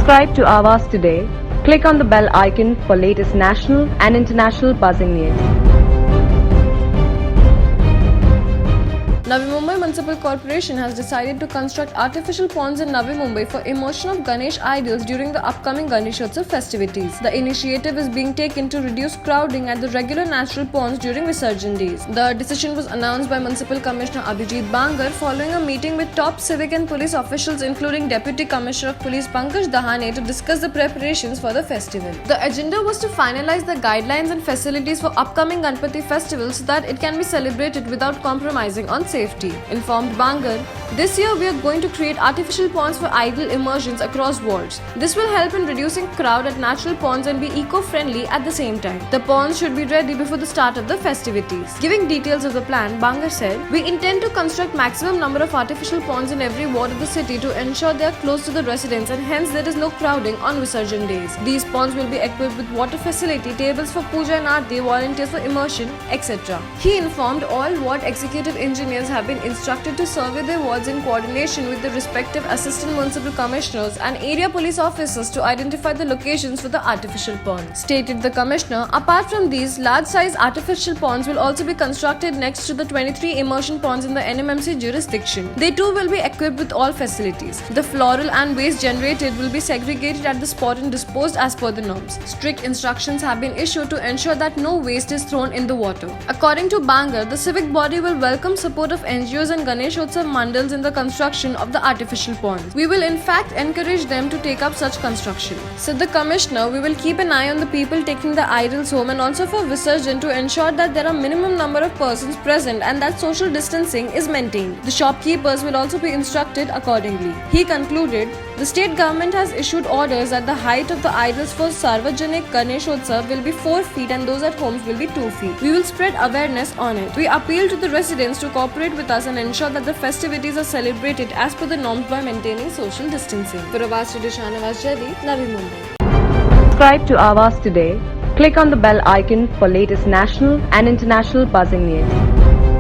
Subscribe to Avas today. Click on the bell icon for latest national and international buzzing news. Navi Mumbai Municipal Corporation has decided to construct artificial ponds in Navi Mumbai for immersion of Ganesh idols during the upcoming Ganeshotsav festivities. The initiative is being taken to reduce crowding at the regular natural ponds during Visarjan days. The decision was announced by Municipal Commissioner Abhijit Bangar following a meeting with top civic and police officials including Deputy Commissioner of Police Pankaj Dahane to discuss the preparations for the festival. The agenda was to finalize the guidelines and facilities for upcoming Ganpati festival so that it can be celebrated without compromising on safety. Informed Bangar, this year we are going to create artificial ponds for idol immersions across wards. This will help in reducing crowd at natural ponds and be eco-friendly at the same time. The ponds should be ready before the start of the festivities. Giving details of the plan, Bangar said, "We intend to construct maximum number of artificial ponds in every ward of the city to ensure they are close to the residents and hence there is no crowding on Visarjan days. These ponds will be equipped with water facility, tables for puja and aarti, volunteers for immersion, etc." He informed all ward executive engineers have been instructed to survey their wards in coordination with the respective assistant municipal commissioners and area police officers to identify the locations for the artificial ponds. Stated the commissioner, apart from these, large-size artificial ponds will also be constructed next to the 23 immersion ponds in the NMMC jurisdiction. They too will be equipped with all facilities. The floral and waste generated will be segregated at the spot and disposed as per the norms. Strict instructions have been issued to ensure that no waste is thrown in the water. According to Bangar, the civic body will welcome support of NGOs and Ganeshotsav mandals in the construction of the artificial ponds. We will in fact encourage them to take up such construction. Said the commissioner, we will keep an eye on the people taking the idols home and also for Visarjan to ensure that there are minimum number of persons present and that social distancing is maintained. The shopkeepers will also be instructed accordingly. He concluded, the state government has issued orders that the height of the idols for Sarvajanik Ganeshotsav will be 4 feet and those at homes will be 2 feet. We will spread awareness on it. We appeal to the residents to cooperate with us and ensure that the festivities are celebrated as per the norms by maintaining social distancing. For Avas Studio, Shahnawaz Jadid, Navi Mumbai. Subscribe to Avas today. Click on the bell icon for latest national and international buzzing news.